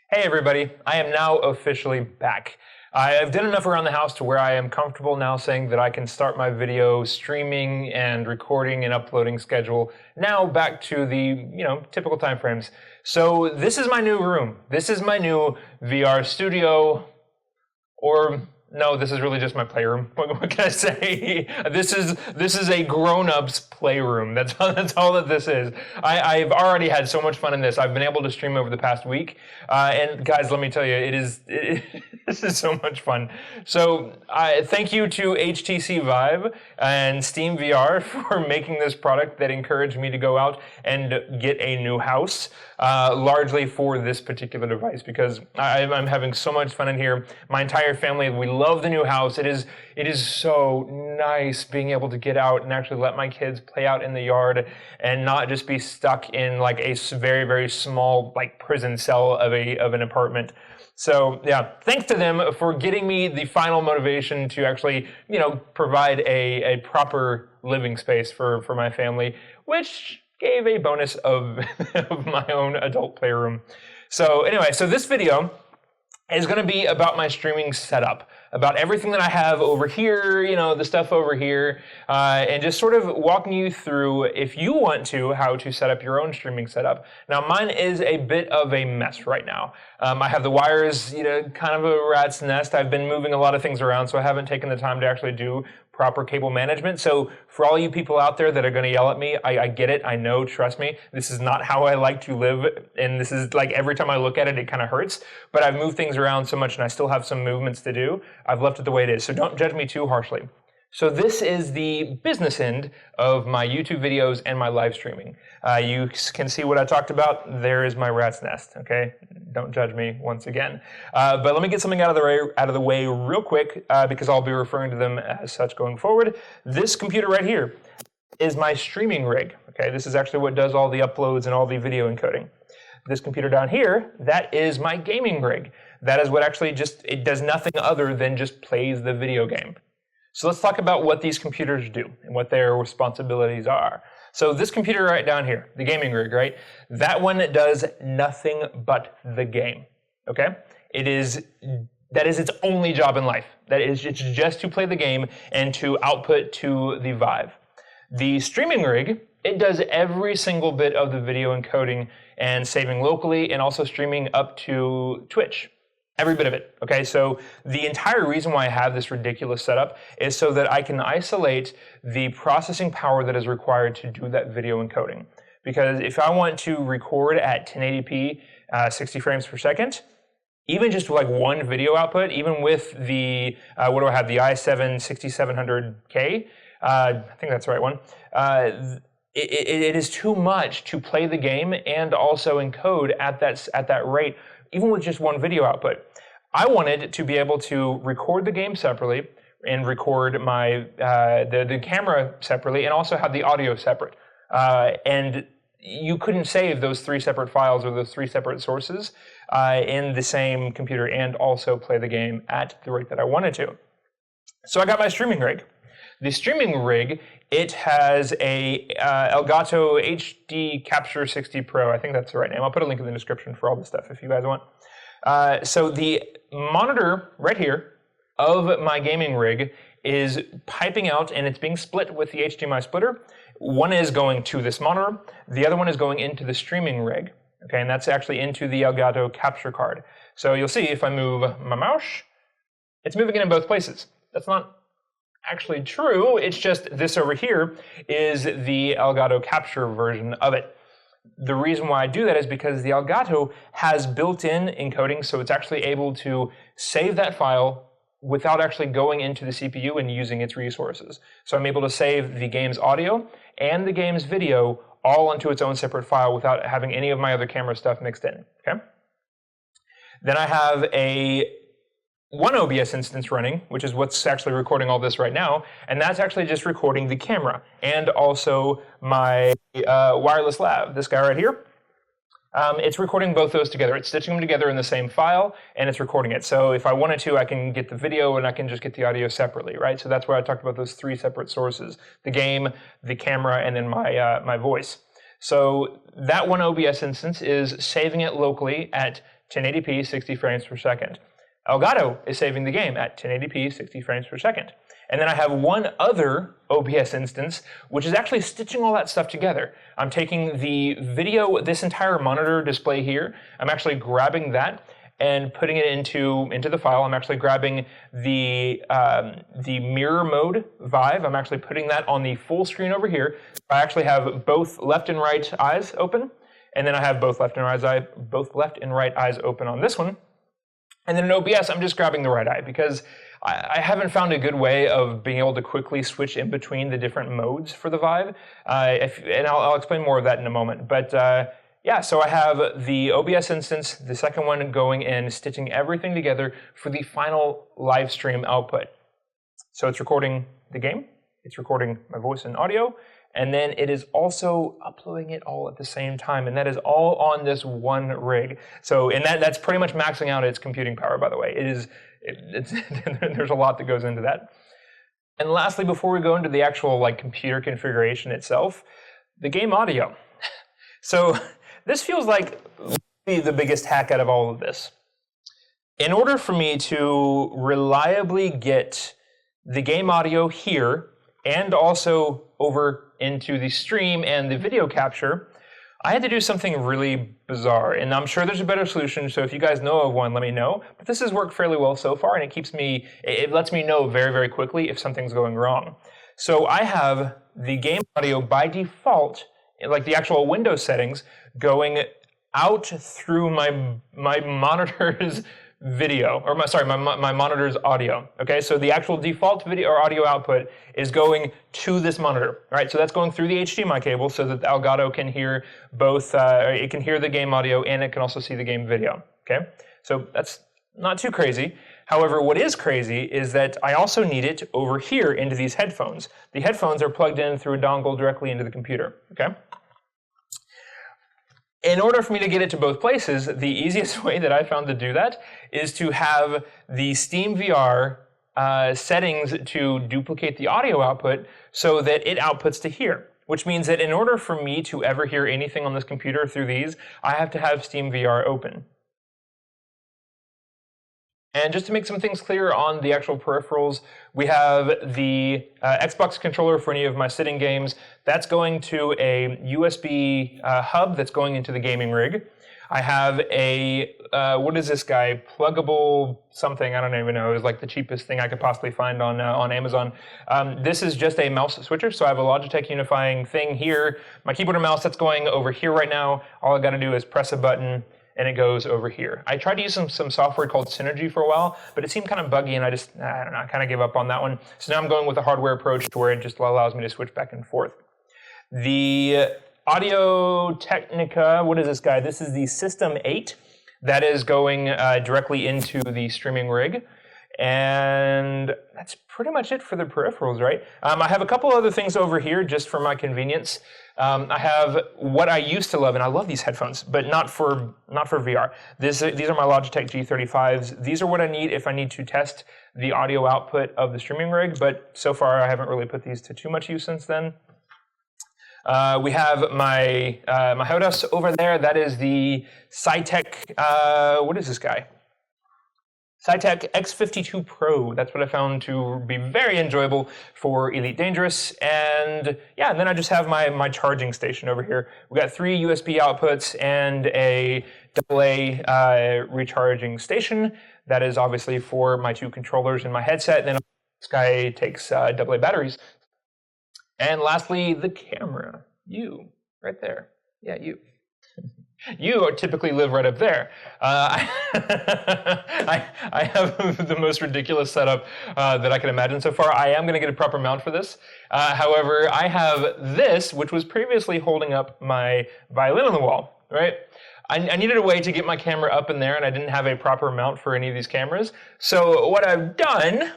Hey everybody, I am now officially back. I've done enough around the house to where I am comfortable now saying that I can start my video streaming and recording and uploading schedule now back to the, typical time frames. So this is my new room. This is my new VR studio, or no, this is really just my playroom. What can I say? This is a grown-up's playroom. That's all that this is. I've already had so much fun in this. I've been able to stream over the past week, and guys, let me tell you, this is so much fun. So thank you to HTC Vive and Steam VR for making this product that encouraged me to go out and get a new house, largely for this particular device, because I'm having so much fun in here. My entire family, we love the new house. It is so nice being able to get out and actually let my kids play out in the yard and not just be stuck in like a very, very small like prison cell of an apartment. So yeah, thanks to them for getting me the final motivation to actually, provide a proper living space for my family, which gave a bonus of, of my own adult playroom. So anyway, so this video is going to be about my streaming setup, about everything that I have over here, the stuff over here, and just sort of walking you through, if you want to, how to set up your own streaming setup. Now, mine is a bit of a mess right now. I have the wires, kind of a rat's nest. I've been moving a lot of things around, so I haven't taken the time to actually do proper cable management. So for all you people out there that are going to yell at me, I get it. I know, trust me. This is not how I like to live. And this is like every time I look at it, it kind of hurts. But I've moved things around so much and I still have some movements to do. I've left it the way it is. So don't judge me too harshly. So this is the business end of my YouTube videos and my live streaming. You can see what I talked about. There is my rat's nest, okay? Don't judge me once again. But let me get something out of the way real quick because I'll be referring to them as such going forward. This computer right here is my streaming rig, okay? This is actually what does all the uploads and all the video encoding. This computer down here, that is my gaming rig. That is what actually it does nothing other than just plays the video game. So let's talk about what these computers do and what their responsibilities are. So this computer right down here, the gaming rig, right? That one does nothing but the game, okay? That is its only job in life. It's just to play the game and to output to the Vive. The streaming rig, it does every single bit of the video encoding and saving locally and also streaming up to Twitch. Every bit of it, okay? So the entire reason why I have this ridiculous setup is so that I can isolate the processing power that is required to do that video encoding. Because if I want to record at 1080p, 60 frames per second, even just like one video output, even with the, what do I have, the i7 6700K, I think that's the right one, it is too much to play the game and also encode at that rate, even with just one video output. I wanted to be able to record the game separately and record my the camera separately and also have the audio separate. And you couldn't save those three separate files or those three separate sources in the same computer and also play the game at the rate that I wanted to. So I got my streaming rig. The streaming rig, it has a Elgato HD Capture 60 Pro. I think that's the right name. I'll put a link in the description for all this stuff if you guys want. So the monitor right here of my gaming rig is piping out and it's being split with the HDMI splitter. One is going to this monitor. The other one is going into the streaming rig. Okay, and that's actually into the Elgato capture card. So you'll see if I move my mouse, it's moving it in both places. That's not actually true. It's just this over here is the Elgato capture version of it. The reason why I do that is because the Elgato has built-in encoding, so it's actually able to save that file without actually going into the CPU and using its resources. So I'm able to save the game's audio and the game's video all into its own separate file without having any of my other camera stuff mixed in, okay? Then I have one OBS instance running, which is what's actually recording all this right now, and that's actually just recording the camera and also my wireless lav, this guy right here. It's recording both those together. It's stitching them together in the same file, and it's recording it. So if I wanted to, I can get the video and I can just get the audio separately, right? So that's where I talked about those three separate sources: the game, the camera, and then my voice. So that one OBS instance is saving it locally at 1080p 60 frames per second. Elgato is saving the game at 1080p 60 frames per second. And then I have one other OBS instance, which is actually stitching all that stuff together. I'm taking the video, this entire monitor display here, I'm actually grabbing that and putting it into the file. I'm actually grabbing the mirror mode Vive. I'm actually putting that on the full screen over here. I actually have both left and right eyes open, and then I have both left and right eyes open on this one. And then in OBS, I'm just grabbing the right eye because I haven't found a good way of being able to quickly switch in between the different modes for the Vive. And I'll explain more of that in a moment. But yeah, so I have the OBS instance, the second one going in, stitching everything together for the final live stream output. So it's recording the game, it's recording my voice and audio, and then it is also uploading it all at the same time, and that is all on this one rig. So that's pretty much maxing out its computing power, by the way. There's a lot that goes into that. And lastly, before we go into the actual computer configuration itself, the game audio. So this feels like the biggest hack out of all of this. In order for me to reliably get the game audio here and also over into the stream and the video capture, I had to do something really bizarre, and I'm sure there's a better solution, so if you guys know of one, let me know. But this has worked fairly well so far, and it lets me know very, very quickly if something's going wrong. So I have the game audio by default, like the actual Windows settings, going out through my monitor's video, or my monitor's audio. Okay, so the actual default video or audio output is going to this monitor. All right, so that's going through the HDMI cable so that the Elgato can hear both. It can hear the game audio and it can also see the game video. Okay, so that's not too crazy. However, what is crazy is that I also need it over here into these headphones. The headphones are plugged in through a dongle directly into the computer. Okay. In order for me to get it to both places, the easiest way that I found to do that is to have the Steam VR settings to duplicate the audio output so that it outputs to here. Which means that in order for me to ever hear anything on this computer through these, I have to have Steam VR open. And just to make some things clear on the actual peripherals, we have the Xbox controller for any of my sitting games. That's going to a USB hub that's going into the gaming rig. I have a, what is this guy? Pluggable something, I don't even know. It was like the cheapest thing I could possibly find on Amazon. This is just a mouse switcher, so I have a Logitech unifying thing here. My keyboard and mouse, that's going over here right now. All I gotta do is press a button and it goes over here. I tried to use some software called Synergy for a while, but it seemed kind of buggy and I don't know, I kind of gave up on that one. So now I'm going with a hardware approach to where it just allows me to switch back and forth. The Audio Technica, what is this guy? This is the System 8. That is going directly into the streaming rig. And that's pretty much it for the peripherals, right? I have a couple other things over here just for my convenience. I have what I used to love, and I love these headphones, but not for VR. These are my Logitech G35s. These are what I need if I need to test the audio output of the streaming rig, but so far I haven't really put these to too much use since then. We have my Hodor over there. That is the Cytec, what is this guy? Cytec X52 Pro. That's what I found to be very enjoyable for Elite Dangerous. And yeah, and then I just have my charging station over here. We've got 3 USB outputs and a AA recharging station. That is obviously for my 2 controllers and my headset. And then this guy takes AA batteries. And lastly, the camera. You, right there. Yeah, you. You typically live right up there. I have the most ridiculous setup that I can imagine so far. I am going to get a proper mount for this. However, I have this, which was previously holding up my violin on the wall, right? I needed a way to get my camera up in there, and I didn't have a proper mount for any of these cameras. So what I've done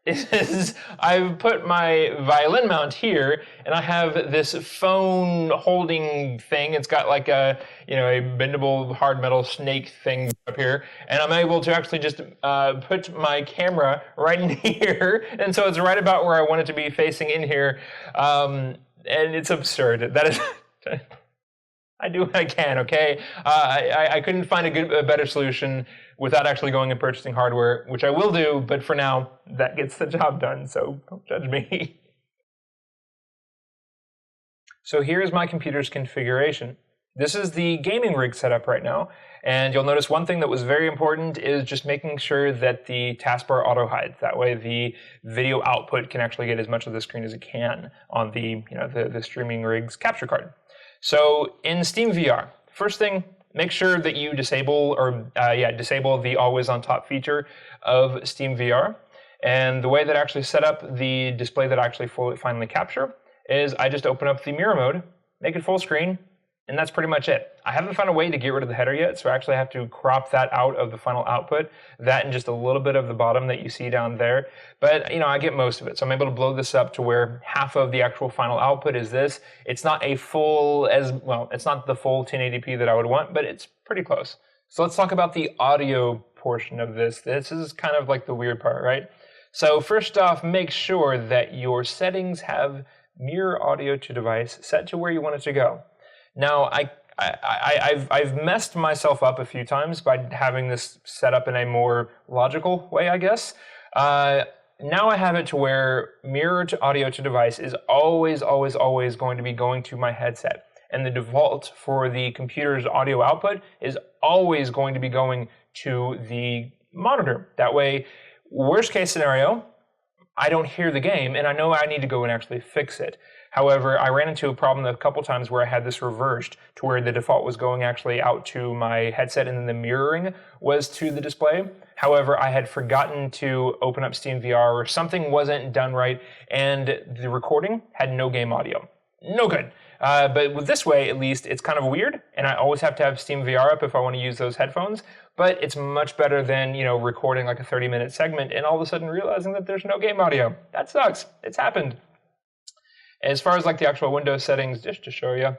is I've put my violin mount here, and I have this phone holding thing. It's got like a bendable hard metal snake thing up here, and I'm able to actually just put my camera right in here, and so it's right about where I want it to be, facing in here, and it's absurd. That is. I do what I can, okay? I couldn't find a better solution without actually going and purchasing hardware, which I will do, but for now, that gets the job done, so don't judge me. So here's my computer's configuration. This is the gaming rig setup right now, and you'll notice one thing that was very important is just making sure that the taskbar auto hides. That way the video output can actually get as much of the screen as it can on the, the streaming rig's capture card. So in Steam VR, first thing, make sure that you disable the always on top feature of Steam VR. And the way that I actually set up the display that I actually finally capture is I just open up the mirror mode, make it full screen, and that's pretty much it. I haven't found a way to get rid of the header yet, so I actually have to crop that out of the final output, that and just a little bit of the bottom that you see down there. But, I get most of it, so I'm able to blow this up to where half of the actual final output is this. It's not it's not the full 1080p that I would want, but it's pretty close. So let's talk about the audio portion of this. This is kind of like the weird part, right? So first off, make sure that your settings have mirror audio to device set to where you want it to go. Now, I've messed myself up a few times by having this set up in a more logical way, I guess. Now I have it to where mirror to audio to device is always going to be going to my headset. And the default for the computer's audio output is always going to be going to the monitor. That way, worst case scenario, I don't hear the game, and I know I need to go and actually fix it. However, I ran into a problem a couple times where I had this reversed to where the default was going actually out to my headset and then the mirroring was to the display. However, I had forgotten to open up Steam VR or something wasn't done right, and the recording had no game audio. No good. But with this way, at least, it's kind of weird, and I always have to have Steam VR up if I want to use those headphones, but it's much better than, recording like a 30-minute segment and all of a sudden realizing that there's no game audio. That sucks. It's happened. As far as like the actual Windows settings, just to show you,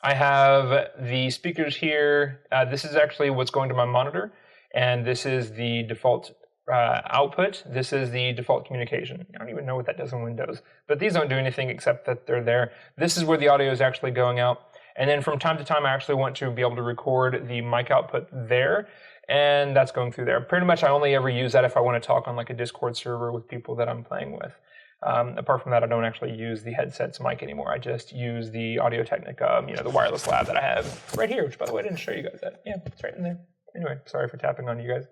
I have the speakers here. This is actually what's going to my monitor, and this is the default output. This is the default communication. I don't even know what that does in Windows, but these don't do anything except that they're there. This is where the audio is actually going out. And then from time to time, I actually want to be able to record the mic output there, and that's going through there. Pretty much I only ever use that if I want to talk on like a Discord server with people that I'm playing with. Apart from that, I don't actually use the headset's mic anymore. I just use the Audio-Technica, the wireless lab that I have right here, which by the way, I didn't show you guys that. Yeah, it's right in there. Anyway, sorry for tapping on you guys.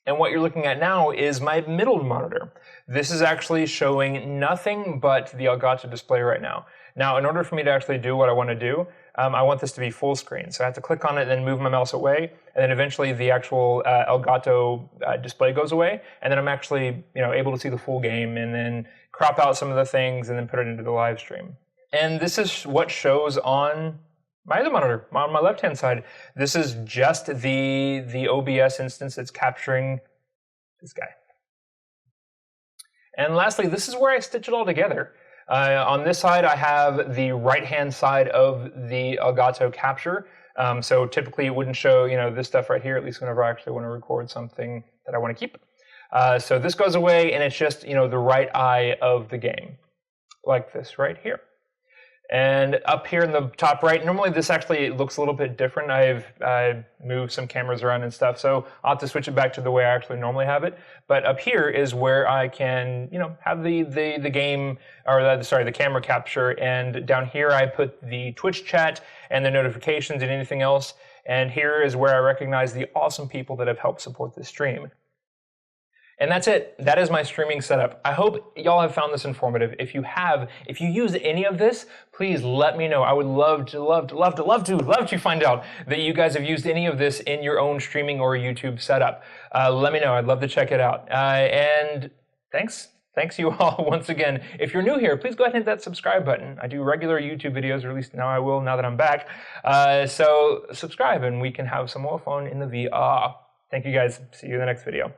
And what you're looking at now is my middle monitor. This is actually showing nothing but the Elgato display right now. Now, in order for me to actually do what I want to do, I want this to be full screen. So I have to click on it and then move my mouse away, and then eventually the actual Elgato display goes away, and then I'm actually able to see the full game and then crop out some of the things and then put it into the live stream. And this is what shows on my other monitor, on my left-hand side. This is just the OBS instance that's capturing this guy. And lastly, this is where I stitch it all together. On this side, I have the right-hand side of the Elgato capture. So typically it wouldn't show, this stuff right here, at least whenever I actually want to record something that I want to keep. So this goes away, and it's just, the right eye of the game, like this right here. And up here in the top right, normally this actually looks a little bit different. I've moved some cameras around and stuff, so I'll have to switch it back to the way I actually normally have it. But up here is where I can, have the game, or the camera capture. And down here I put the Twitch chat and the notifications and anything else. And here is where I recognize the awesome people that have helped support this stream. And that's it. That is my streaming setup. I hope y'all have found this informative. If you have, if you use any of this, please let me know. I would love to find out that you guys have used any of this in your own streaming or YouTube setup. Let me know. I'd love to check it out. And thanks. Thanks you all once again. If you're new here, please go ahead and hit that subscribe button. I do regular YouTube videos, or at least now I will, now that I'm back. So subscribe and we can have some more fun in the VR. Thank you guys. See you in the next video.